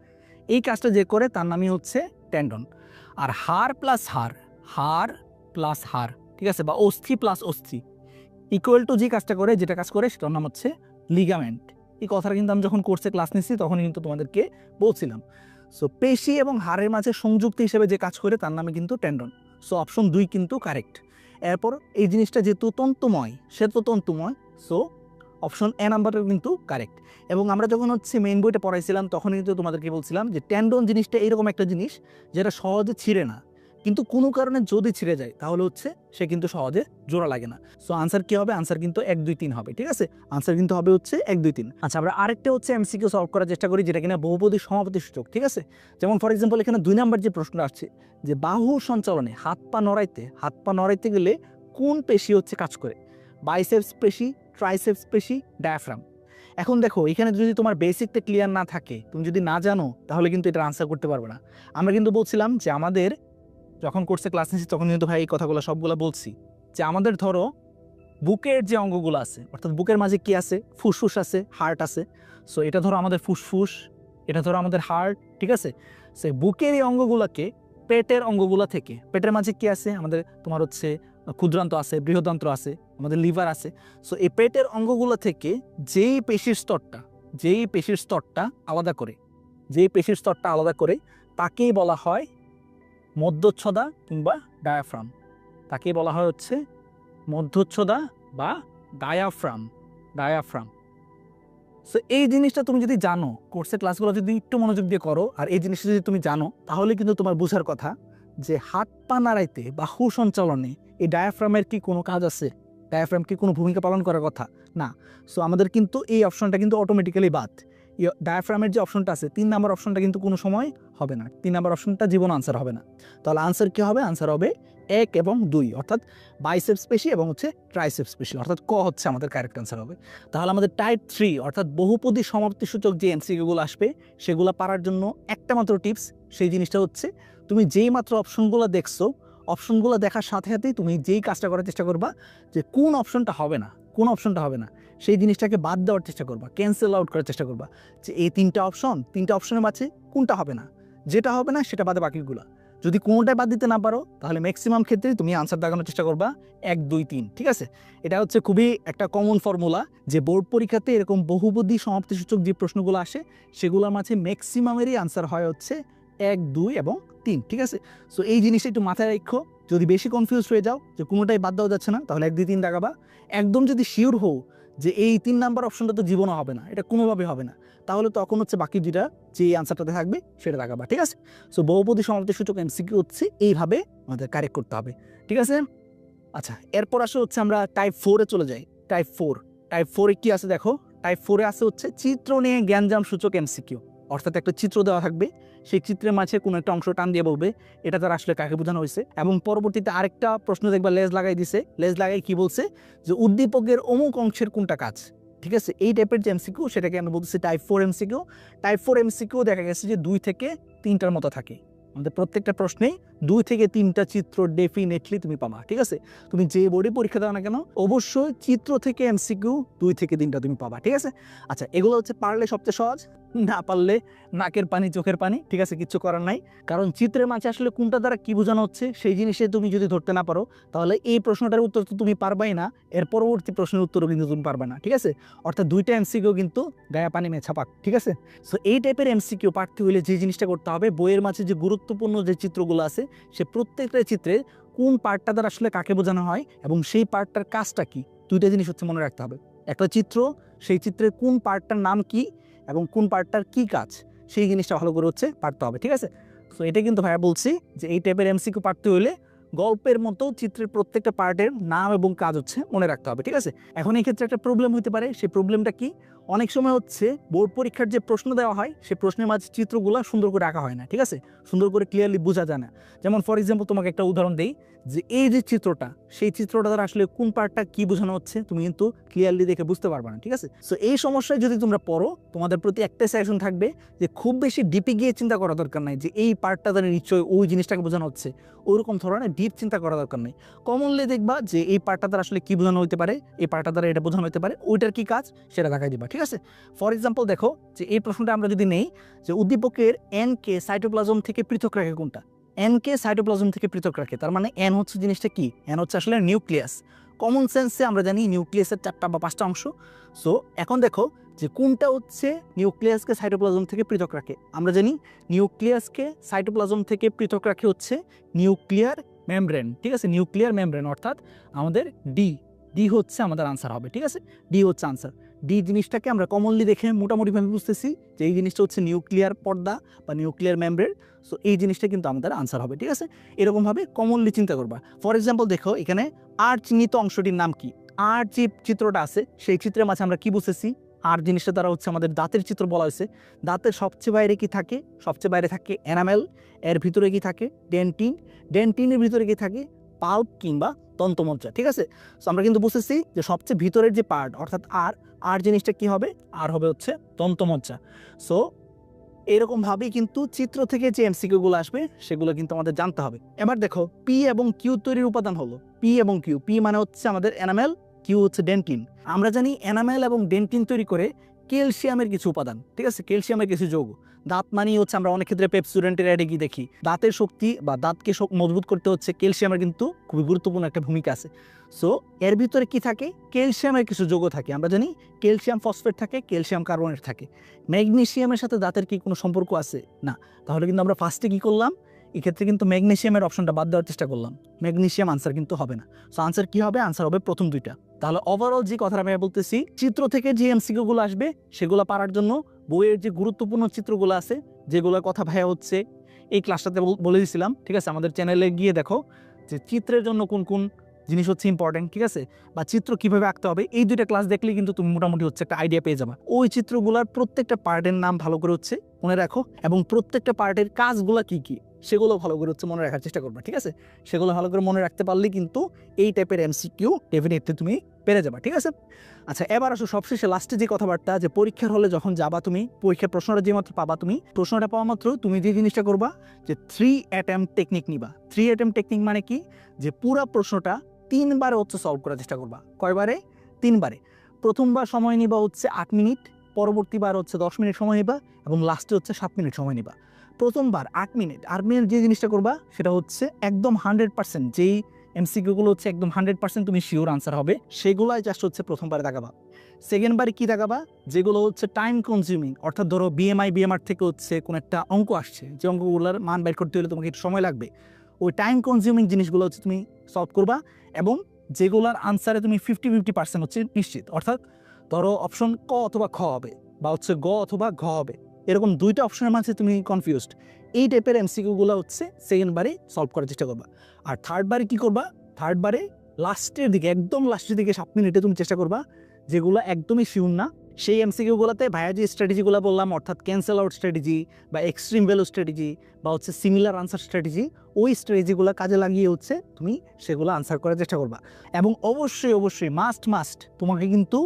এই কাজটা যে করে তার নামই হচ্ছে টেন্ডন। আর হাড় প্লাস হাড়, হাড় প্লাস হাড়, ঠিক আছে, বা অস্থি প্লাস অস্থি ইকুয়াল টু যে কাজটা করে, যেটা কাজ করে সেটার নাম হচ্ছে লিগামেন্ট। এই কথাটা কিন্তু আমি যখন কোর্সে ক্লাস নিচ্ছি তখনই কিন্তু তোমাদেরকে বলছিলাম। সো পেশি এবং হাড়ের মাঝে সংযুক্ত হিসেবে যে কাজ করে তার নামে কিন্তু টেন্ডন। সো অপশন 2 কিন্তু কারেক্ট। এরপর এই জিনিসটা যেহেতু তন্তুময়, সে তো তন্তুময়, সো অপশন এ নাম্বারটা কিন্তু কারেক্ট। এবং আমরা যখন হচ্ছে মেইন বইটা পড়াইছিলাম তখন কিন্তু তোমাদেরকে বলছিলাম যে টেন্ডন জিনিসটা এইরকম একটা জিনিস যেটা সহজে ছিঁড়ে না, কিন্তু কোনো কারণে যদি ছিঁড়ে যায় তাহলে হচ্ছে সে কিন্তু সহজে জোড়া লাগে না। সো আনসার কি হবে? আনসার কিন্তু 1 2 3 হবে, ঠিক আছে, আনসার কিন্তু হবে হচ্ছে 1 2 3। আচ্ছা, আমরা আরেকটা হচ্ছে এমসিকিউ সলভ করার চেষ্টা করি যেটা কিনা বহুপদী সমাপতি সূচক, ঠিক আছে। যেমন ফর এক্সাম্পল এখানে 2 নাম্বার যে প্রশ্নটা আসছে যে বাহু সঞ্চালনে হাত পা নড়াইতে গেলে কোন পেশি হচ্ছে কাজ করে? বাইসেপস পেশি, ট্রাইসেপস পেশি, ডায়াফ্রাম। এখন দেখো এখানে যদি তোমার বেসিকটা ক্লিয়ার না থাকে, তুমি যদি না জানো তাহলে কিন্তু এটা আনসার করতে পারবে না। আমরা কিন্তু বলছিলাম যে আমাদের যখন কোর্সে ক্লাস নিচ্ছি তখন কিন্তু ভাই এই কথাগুলো সবগুলো বলছি যে আমাদের ধরো বুকের যে অঙ্গগুলো আছে, অর্থাৎ বুকের মাঝে কি আছে? ফুসফুস আছে, হার্ট আছে। সো এটা ধরো আমাদের ফুসফুস, এটা ধরো আমাদের হার্ট, ঠিক আছে। সে বুকের এই অঙ্গগুলোকে পেটের অঙ্গগুলো থেকে, পেটের মাঝে কি আছে? আমাদের তোমার হচ্ছে ক্ষুদ্রান্ত আছে, বৃহদান্ত্র আছে, আমাদের লিভার আছে। সো এই পেটের অঙ্গগুলো থেকে যেই পেশির স্তরটা আলাদা করে তাকেই বলা হয় মধ্যচ্ছদা কিংবা ডায়াফ্রাম। তাকেই বলা হয় হচ্ছে মধ্যচ্ছদা বা ডায়াফ্রাম। সো এই জিনিসটা তুমি যদি জানো, কোর্সের ক্লাসগুলো যদি একটু মনোযোগ দিয়ে করো আর এই জিনিসটা যদি তুমি জানো তাহলে কিন্তু তোমার বোঝার কথা যে হাত পা নাড়াইতে বাহু সঞ্চালনে এই ডায়াফ্রামের কি কোনো কাজ আছে? ডায়াফ্রাম কি কোনো ভূমিকা পালন করার কথা না। সো আমাদের কিন্তু এই অপশনটা কিন্তু অটোমেটিক্যালি বাদ। ডায়াফ্রামের যে অপশনটা আছে 3 নাম্বার অপশনটা কিন্তু কোনো সময় হবে না। 3 নাম্বার অপশনটা জীবন আনসার হবে না। তাহলে আনসার কি হবে? আনসার হবে 1 এবং 2, অর্থাৎ বাইসেপস পেশি এবং হচ্ছে ট্রাইসেপস পেশি, অর্থাৎ ক হচ্ছে আমাদের কারেক্ট আনসার হবে। তাহলে আমাদের টাইপ 3 অর্থাৎ বহুপদী সমাপ্তিসূচক যে এমসিকিউগুলো আসবে সেগুলো পারার জন্য একটা মাত্র টিপস, সেই জিনিসটা হচ্ছে তুমি যেই মাত্র অপশনগুলো দেখছো, অপশনগুলো দেখার সাথে সাথেই তুমি যেই কাজটা করার চেষ্টা করবা যে কোন অপশনটা হবে না সেই জিনিসটাকে বাদ দেওয়ার চেষ্টা করবা, ক্যান্সেল আউট করার চেষ্টা করবা যে এই 3টা অপশনের মাঝে কোনটা হবে না, যেটা হবে না সেটা বাদে বাকিগুলো। যদি কোনোটাই বাদ দিতে না পারো তাহলে ম্যাক্সিমাম ক্ষেত্রে তুমি আনসার দাগানোর চেষ্টা করবা 1 2 3, ঠিক আছে। এটা হচ্ছে খুবই একটা কমন ফর্মুলা যে বোর্ড পরীক্ষাতে এরকম বহুপদী সমাপ্তিসূচক যে প্রশ্নগুলো আসে সেগুলোর মাঝে ম্যাক্সিমামেরই আনসার হয় হচ্ছে 1 2 এবং 3, ঠিক আছে। সো এই জিনিসটা একটু মাথায় রাখো। যদি বেশি কনফিউজ হয়ে যাও যে কোনোটাই বাদ দেওয়া যাচ্ছে না তাহলে 1 2 3 দাগাবা। একদম যদি শিওর হও যে এই 3 নাম্বার অপশনটা তো জীবনও হবে না, এটা কোনোভাবে হবে না, তাহলে তখন হচ্ছে বাকি দুইটা যে আনসারটাতে থাকবে সেটা দেখাবা, ঠিক আছে। সো বহুপদী সমাপ্তিসূচক এমসিকিউ হচ্ছে এইভাবে আমাদের কারেক্ট করতে হবে, ঠিক আছে। আচ্ছা, এরপর আসে হচ্ছে আমরা টাইপ 4-এ চলে যাই। টাইপ 4-এ কি আছে দেখো? টাইপ 4-এ আছে হচ্ছে চিত্র নিয়ে জ্ঞানজাম সূচক এমসিকিউ, অর্থাৎ একটা চিত্র দেওয়া থাকবে, সেই চিত্রের মাঝে কোনো একটা অংশ টান দিয়ে বলবে এটা তার আসলে কাকে বোঝানো হয়েছে, এবং পরবর্তীতে আরেকটা প্রশ্ন দেখবা লেজ লাগাই দিছে, লেজ লাগাই কি বলছে যে উদ্দীপকের অমুক অংশের কোনটা কাজ, ঠিক আছে। এই টাইপের যে এমসিকিউ সেটাকে আমরা বলতেছি টাইপ 4 এমসিকিউ। টাইপ 4 এমসিকিউ দেখা গেছে যে 2 থেকে 3টার মতো থাকে। আমাদের প্রত্যেকটা প্রশ্নেই 2 থেকে 3টা চিত্র ডেফিনেটলি তুমি পাবা, ঠিক আছে। তুমি যে বোর্ডে পরীক্ষা দাও না কেন অবশ্যই চিত্র থেকে এমসিকিউ 2 থেকে 3টা তুমি পাবা, ঠিক আছে। আচ্ছা, এগুলো হচ্ছে পারলে সবচেয়ে সহজ, না পারলে নাকের পানি চোখের পানি, ঠিক আছে, কিচ্ছু করার নাই। কারণ চিত্রের মাঝে আসলে কোনটা দ্বারা কি বোঝানো হচ্ছে সেই জিনিসে তুমি যদি ধরতে না পারো তাহলে এই প্রশ্নটার উত্তর তো তুমি পারবাই না, এর পরবর্তী প্রশ্নের উত্তরও কিন্তু তুমি পারবে না, ঠিক আছে। অর্থাৎ 2টা এমসিকিউ কিন্তু গায়ে পানি মেয়ে ছাপাক, ঠিক আছে। সো এই টাইপের এমসিকিউ পারতে হলে যে জিনিসটা করতে হবে, বইয়ের মাঝে যে গুরুত্বপূর্ণ যে চিত্রগুলো আছে সে প্রত্যেকটা চিত্রে কোন পার্টটা দ্বারা আসলে কাকে বোঝানো হয় এবং সেই পার্টটার কাজটা কি, 2টা জিনিস হচ্ছে মনে রাখতে হবে। একটা চিত্র, সেই চিত্রের কোন পার্টটার নাম কি এবং কোন পার্টটার কি কাজ সেই জিনিসটা ভালো করে হচ্ছে পারতে হবে, ঠিক আছে। সো এটা কিন্তু ভাইয়া বলছি যে এই টাইপের এমসিকিউ পারতে হলে গল্পের মতো চিত্রের প্রত্যেকটা পার্টের নাম এবং কাজ হচ্ছে মনে রাখতে হবে, ঠিক আছে। এখন এই ক্ষেত্রে একটা প্রবলেম হতে পারে, সেই প্রবলেমটা কি? অনেক সময় হচ্ছে বোর্ড পরীক্ষার যে প্রশ্ন দেওয়া হয় সেই প্রশ্নের মাঝে চিত্রগুলো সুন্দর করে আঁকা হয় না, ঠিক আছে, সুন্দর করে ক্লিয়ারলি বোঝা যায় না। যেমন ফর এক্সাম্পল তোমাকে একটা উদাহরণ দেই যে এই যে চিত্রটা, সেই চিত্রটা দ্বারা আসলে কোন পার্টটা কি বোঝানো হচ্ছে তুমি কিন্তু ক্লিয়ারলি দেখে বুঝতে পারবে না, ঠিক আছে? সো এই সমস্যায় যদি তোমরা পড়ো, তোমাদের প্রতি একটাই সাজেশন থাকবে যে খুব বেশি ডিপে গিয়ে চিন্তা করা দরকার নাই যে এই পার্টটা দ্বারা নিশ্চয়ই ওই জিনিসটাকে বোঝানো হচ্ছে, ওইরকম ধরনের ডিপ চিন্তা করা দরকার নেই। কমনলি দেখবা যে এই পার্টটা দ্বারা আসলে কি বোঝানো হতে পারে, এই পার্টটা দ্বারা এটা বোঝানো হতে পারে, ওইটার কি কাজ সেটা দেখাই দিবা, ঠিক আছে? ফর এক্সাম্পল দেখো যে এই প্রশ্নটা আমরা যদি নেই যে উদ্দীপকের এন কে সাইটোপ্লাজম থেকে পৃথক রাখে কোনটা? এন কে সাইটোপ্লাজম থেকে পৃথক রাখে, তার মানে এন হচ্ছে জিনিসটা কি? এন হচ্ছে আসলে নিউক্লিয়াস। কমন সেন্সে আমরা জানি নিউক্লিয়াসের 4টা বা 5টা অংশ। সো এখন দেখো যে কোনটা হচ্ছে নিউক্লিয়াসকে সাইটোপ্লাজম থেকে পৃথক রাখে। আমরা জানি নিউক্লিয়াসকে সাইটোপ্লাজম থেকে পৃথক রাখে হচ্ছে নিউক্লিয়ার মেমব্রেন, ঠিক আছে? নিউক্লিয়ার মেমব্রেন অর্থাৎ আমাদের ডি হচ্ছে আমাদের আনসার হবে, ঠিক আছে? ডি হচ্ছে আনসার। ডি জিনিসটাকে আমরা কমনলি দেখে মোটামুটিভাবে বুঝতেছি যে এই জিনিসটা হচ্ছে নিউক্লিয়ার পর্দা বা নিউক্লিয়ার মেমব্রেন। সো এই জিনিসটা কিন্তু আমাদের আনসার হবে, ঠিক আছে? এরকমভাবে কমনলি চিন্তা করবা। ফর এক্সাম্পল দেখো এখানে আর চিহ্নিত অংশটির নাম কি? আর যে চিত্রটা আছে সেই চিত্রের মাঝে আমরা কি বুঝতেছি? আর জিনিসটা দ্বারা হচ্ছে আমাদের দাঁতের চিত্র বলা হয়েছে। দাঁতের সবচেয়ে বাইরে কি থাকে? সবচেয়ে বাইরে থাকে এনামেল। এর ভিতরে কি থাকে? ডেন্টিন। ডেন্টিনের ভিতরে কি থাকে? পাল্প কিংবা দন্তমজ্জা, ঠিক আছে? সো আমরা কিন্তু বুঝতেছি যে সবচেয়ে ভিতরের যে পার্ট অর্থাৎ আর জিনিসটা কি হবে? আর হবে হচ্ছে দন্তমজ্জা। সো এরকমভাবেই কিন্তু চিত্র থেকে যে এমসিকিউগুলো আসবে সেগুলো কিন্তু আমাদের জানতে হবে। এবার দেখো পি এবং কিউ তৈরির উপাদান হলো পি এবং কিউ। পি মানে হচ্ছে আমাদের এনামেল, কিউ হচ্ছে ডেন্টিন। আমরা জানি এনামেল এবং ডেন্টিন তৈরি করে ক্যালসিয়ামের কিছু উপাদান, ঠিক আছে? ক্যালসিয়ামের কিছু যৌগ। দাঁত মানেই হচ্ছে আমরা অনেক ক্ষেত্রে পেপসুডেন্টের অ্যাডে গিয়ে দেখি দাঁতের শক্তি বা দাঁতকে মজবুত করতে হচ্ছে ক্যালসিয়ামের কিন্তু খুবই গুরুত্বপূর্ণ একটা ভূমিকা আছে। সো এর ভিতরে কি থাকে? ক্যালসিয়ামের কিছু যৌগ থাকে। আমরা জানি ক্যালসিয়াম ফসফেট থাকে, ক্যালসিয়াম কার্বনেট থাকে। ম্যাগনেসিয়ামের সাথে দাঁতের কি কোনো সম্পর্ক আছে? না। তাহলে কিন্তু আমরা ফার্স্টে কি করলাম? এক্ষেত্রে কিন্তু ম্যাগনেসিয়ামের অপশনটা বাদ দেওয়ার চেষ্টা করলাম। ম্যাগনেসিয়াম আনসার কিন্তু হবে না। সো আনসার কি হবে? আনসার হবে প্রথম দুইটা। তাহলে ওভারঅল যে কথাটা আমি বলতেছি, চিত্র থেকে যে এমসিকিউগুলো আসবে সেগুলো পারার জন্য বইয়ের যে গুরুত্বপূর্ণ চিত্রগুলো আছে যেগুলোর কথা ভাইয়া হচ্ছে এই ক্লাসটাতে বলে দিয়েছিলাম, ঠিক আছে? আমাদের চ্যানেলে গিয়ে দেখো যে চিত্রের জন্য কোন কোন জিনিস হচ্ছে ইম্পর্টেন্ট, ঠিক আছে? বা চিত্র কিভাবে আঁকতে হবে, এই দুইটা ক্লাস দেখলে কিন্তু তুমি মোটামুটি হচ্ছে একটা আইডিয়া পেয়ে যাবে। ওই চিত্রগুলোর প্রত্যেকটা পার্টের নাম ভালো করে হচ্ছে মনে রাখো এবং প্রত্যেকটা পার্টের কাজগুলো কি কি সেগুলো ভালো করে হচ্ছে মনে রাখার চেষ্টা করবে, ঠিক আছে? সেগুলো ভালো করে মনে রাখতে পারলে কিন্তু এই টাইপের এমসিকিউ ডেফিনেটলি তুমি পেরে যাবে, ঠিক আছে? আচ্ছা, এবার আসো সবশেষে লাস্টে যে কথাবার্তা, যে পরীক্ষার হলে যখন যাবা তুমি, পরীক্ষার প্রশ্নটা যে মাত্র পাবা, তুমি প্রশ্নটা পাওয়া মাত্র তুমি যে জিনিসটা করবা যে 3 অ্যাটেম্প টেকনিক নিবা। 3 অ্যাটেম্প টেকনিক মানে কি? যে পুরো প্রশ্নটা 3 বারে হচ্ছে সলভ করার চেষ্টা করবা। কয়বারে? 3 বারে। প্রথমবার সময় নিবা হচ্ছে 8 মিনিট, পরবর্তীবার হচ্ছে 10 মিনিট সময় নিবা এবং লাস্টে হচ্ছে 7 মিনিট সময় নিবা। প্রথমবার 8 মিনিট যে জিনিসটা করবা সেটা হচ্ছে একদম 100% যেই এমসিকিউগুলো হচ্ছে একদম 100% তুমি শিওর আনসার হবে সেগুলাই জাস্ট হচ্ছে প্রথমবারে দাগাবা। সেকেন্ডবারে কি দাগাবা? যেগুলো হচ্ছে টাইম কনজিউমিং, অর্থাৎ ধরো বিএমআর থেকে হচ্ছে কোনো একটা অঙ্ক আসছে, যে অঙ্কগুলোর মান বের করতে হলে তোমাকে একটু সময় লাগবে, ওই টাইম কনজিউমিং জিনিসগুলো হচ্ছে তুমি সলভ করবা এবং যেগুলোর আনসারে তুমি 50-50% হচ্ছে নিশ্চিত, অর্থাৎ ধরো অপশন ক অথবা খ হবে বা হচ্ছে গ অথবা ঘ হবে, এরকম দুইটা অপশনের মাঝে তুমি কনফিউজড, এই টাইপের এমসিকিউগুলো হচ্ছে সেকেন্ডবারে সলভ করার চেষ্টা করবা। আর থার্ডবারে কি করবা? থার্ডবারে লাস্টের দিকে, একদম লাস্টের দিকে 7 মিনিটে তুমি চেষ্টা করবা যেগুলো একদমই শিওর না সেই এমসিকিউগুলোতে ভাইয়া যে স্ট্র্যাটেজিগুলো বললাম, অর্থাৎ ক্যান্সেল আউট স্ট্র্যাটেজি বা এক্সট্রিম ভ্যালু স্ট্র্যাটেজি বা হচ্ছে সিমিলার আনসার স্ট্র্যাটেজি, ওই স্ট্র্যাটেজিগুলো কাজে লাগিয়ে হচ্ছে তুমি সেগুলো আনসার করার চেষ্টা করবা। এবং অবশ্যই মাস্ট তোমাকে কিন্তু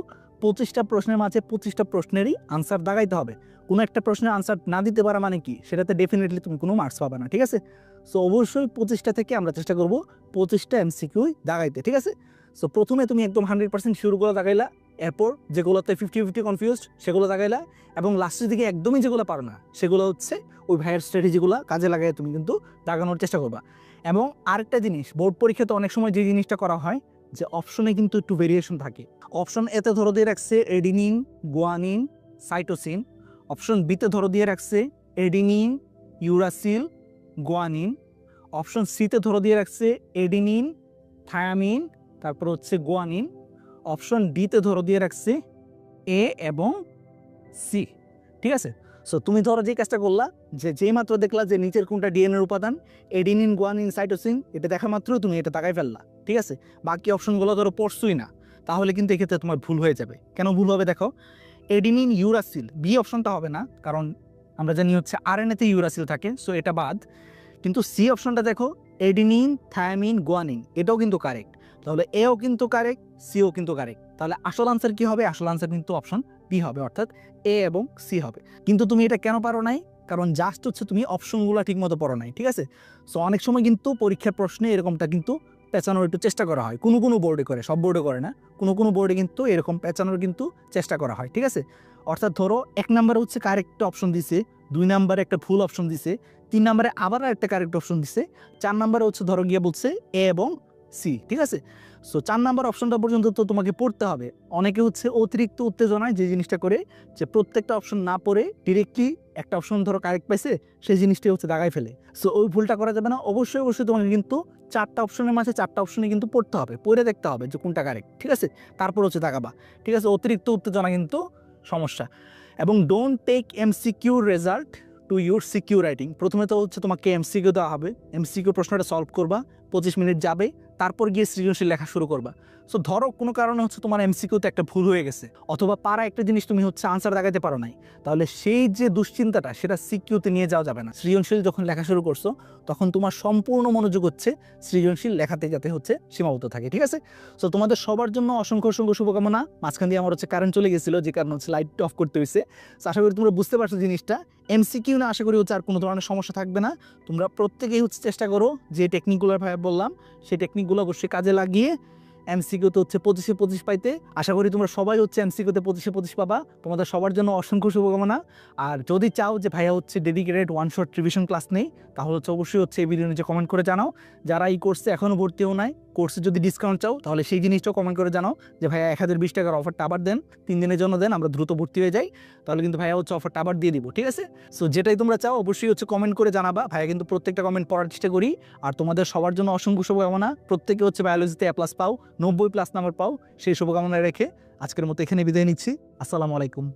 25টা প্রশ্নের মাঝে 25টা প্রশ্নেরই আনসার দাগাইতে হবে। কোনো একটা প্রশ্নের আনসার না দিতে পারা মানে কি? সেটাতে ডেফিনেটলি তুমি কোনো মার্কস পাবে না, ঠিক আছে? সো অবশ্যই 25টা থেকে আমরা চেষ্টা করব 25টা এমসিকিউ দাগাইতে, ঠিক আছে? সো প্রথমে তুমি একদম 100% শিওরগুলো দাগাইলা, এরপর যেগুলোতে 50-50 কনফিউজড সেগুলো দাগাইলা এবং লাস্টের দিকে একদমই যেগুলো পারো না সেগুলো হচ্ছে ওই ভাইয়ের স্ট্র্যাটেজিগুলো কাজে লাগাই তুমি কিন্তু দাগানোর চেষ্টা করবা। এবং আরেকটা জিনিস, বোর্ড পরীক্ষাতে অনেক সময় যে জিনিসটা করা হয় যে অপশনে কিন্তু একটু ভেরিয়েশন থাকে। অপশন এতে ধরো দিয়ে রাখছে এডিনিন, গুয়ানিন, সাইটোসিন। অপশন বিতে ধরো দিয়ে রাখছে এডিনিন, ইউরাসিল, গুয়ানিন। অপশন সিতে ধরো দিয়ে রাখছে এডিনিন, থায়ামিন, তারপর হচ্ছে গুয়ানিন। অপশন ডিতে ধরো দিয়ে রাখছে এ এবং সি, ঠিক আছে? সো তুমি ধরো যে কাজটা করলা যে যেই মাত্র দেখলা যে নিচের কোনটা ডিএনএর উপাদান, এডিনিন, গুয়ানিন, সাইটোসিন, এটা দেখা মাত্র তুমি এটা তাকাই ফেললা, ঠিক আছে? বাকি অপশনগুলো ধরো পড়ছই না, তাহলে কিন্তু এক্ষেত্রে তোমার ভুল হয়ে যাবে। কেন ভুল হবে দেখো, এডিনিন, ইউরাসিল, বি অপশনটা হবে না কারণ আমরা জানি হচ্ছে আরএনএতে ইউরাসিল থাকে, সো এটা বাদ। কিন্তু সি অপশনটা দেখো, এডিনিন, থায়ামিন, গুয়ানিন, এটাও কিন্তু কারেক্ট। তাহলে এও কিন্তু কারেক্ট, সিও কিন্তু কারেক্ট। তাহলে আসল আনসার কি হবে? আসল আনসার কিন্তু অপশন বি হবে, অর্থাৎ এ এবং সি হবে। কিন্তু তুমি এটা কেন পারো নাই? কারণ জাস্ট হচ্ছে তুমি অপশনগুলো ঠিক মতো পড়ো নাই, ঠিক আছে? সো অনেক সময় কিন্তু পরীক্ষার প্রশ্নে এরকমটা কিন্তু পেঁচানোর একটু চেষ্টা করা হয়, কোনো কোনো বোর্ডে করে, সব বোর্ডে করে না, কোনো কোনো বোর্ডে কিন্তু এরকম পেঁচানোর কিন্তু চেষ্টা করা হয়, ঠিক আছে? অর্থাৎ ধরো 1 নম্বরে হচ্ছে কারেক্ট অপশন দিছে, 2 নম্বরে একটা ভুল অপশন দিছে, 3 নম্বরে আবার একটা কারেক্ট অপশন দিছে, 4 নম্বরে হচ্ছে ধরো গিয়ে বলছে এ এবং সি, ঠিক আছে? সো 4 নাম্বার অপশনটা পর্যন্ত তো তোমাকে পড়তে হবে। অনেকে হচ্ছে অতিরিক্ত উত্তেজনায় যে জিনিসটা করে, যে প্রত্যেকটা অপশন না পড়ে ডিরেক্টলি একটা অপশন ধরো কারেক্ট পাইছে, সেই জিনিসটাই হচ্ছে দাগায় ফেলে। সো ওই ভুলটা করা যাবে না। অবশ্যই অবশ্যই তোমাকে কিন্তু 4টা অপশনের মাঝে 4টা অপশনে কিন্তু পড়তে হবে, পড়ে দেখতে হবে যে কোনটা কারেক্ট, ঠিক আছে? তারপর হচ্ছে দাগাবা, ঠিক আছে? অতিরিক্ত উত্তেজনা কিন্তু সমস্যা। এবং don't take MCQ result to your CQ writing. প্রথমে তো হচ্ছে তোমাকে এমসিকিউ দেওয়া হবে, এমসিকিউ প্রশ্নটা সলভ করবা, 25 মিনিট যাবে, তারপর গিয়ে সৃজনশীল লেখা শুরু করবা। সো ধরো কোনো কারণে হচ্ছে তোমার এমসিকিউতে একটা ভুল হয়ে গেছে, অথবা পারা একটা জিনিস তুমি হচ্ছে আনসার দাগাইতে পারো নাই, তাহলে সেই যে দুশ্চিন্তাটা সেটা সিকিউতে নিয়ে যাওয়া যাবে না। সৃজনশীল যখন লেখা শুরু করছো তখন তোমার সম্পূর্ণ মনোযোগ হচ্ছে সৃজনশীল লেখাতে, যাতে হচ্ছে সীমাবদ্ধ থাকে, ঠিক আছে? সো তোমাদের সবার জন্য অসংখ্য অসংখ্য শুভকামনা। মাঝখান দিয়ে আমার হচ্ছে কারেন্ট চলে গেছিলো, যে কারণে হচ্ছে লাইট অফ করতে হয়েছে। সো আশা করি তোমরা বুঝতে পারছো জিনিসটা। এমসিকিউ না, আশা করি হচ্ছে আর কোনো ধরনের সমস্যা থাকবে না। তোমরা প্রত্যেকেই হচ্ছে চেষ্টা করো যে টেকনিকগুলোর ভাবে বললাম, সেই টেকনিকগুলো অবশ্যই কাজে লাগিয়ে এমসিকিউতে হচ্ছে 25-এ 25 পাইতে। আশা করি তোমরা সবাই হচ্ছে এমসিকিউতে 25-এ 25 পাবা। তোমাদের সবার জন্য অসংখ্য শুভকামনা। আর যদি চাও যে ভাইয়া হচ্ছে dedicated one shot revision class নেই, তাহলে হচ্ছে অবশ্যই হচ্ছে এই ভিডিও নিচে কমেন্ট করে জানাও। যারা এই কোর্সে এখনও ভর্তিও নাই, কোর্সে যদি ডিসকাউন্ট চাও তাহলে সেই জিনিসটাও কমেন্ট করে জানাও যে ভাইয়া 1020 টাকার অফারটা আবার দেন, 3 দিনের জন্য দেন, আমরা দ্রুত ভর্তি হয়ে যাই। তাহলে কিন্তু ভাইয়া হচ্ছে অফারটা আবার দিয়ে দিব, ঠিক আছে? সো যেটাই তোমরা চাও অবশ্যই হচ্ছে কমেন্ট করে জানাবা। ভাইয়া কিন্তু প্রত্যেকটা কমেন্ট পড়ার চেষ্টা করি। আর তোমাদের সবার জন্য অসংখ্য শুভকামনা। প্রত্যেকে হচ্ছে বায়োলজিতে A+ পাও, 90+ নাম্বার পাও, সেই শুভকামনা রেখে আজকের মতো এখানে বিদায় নিচ্ছি। আসসালামু আলাইকুম।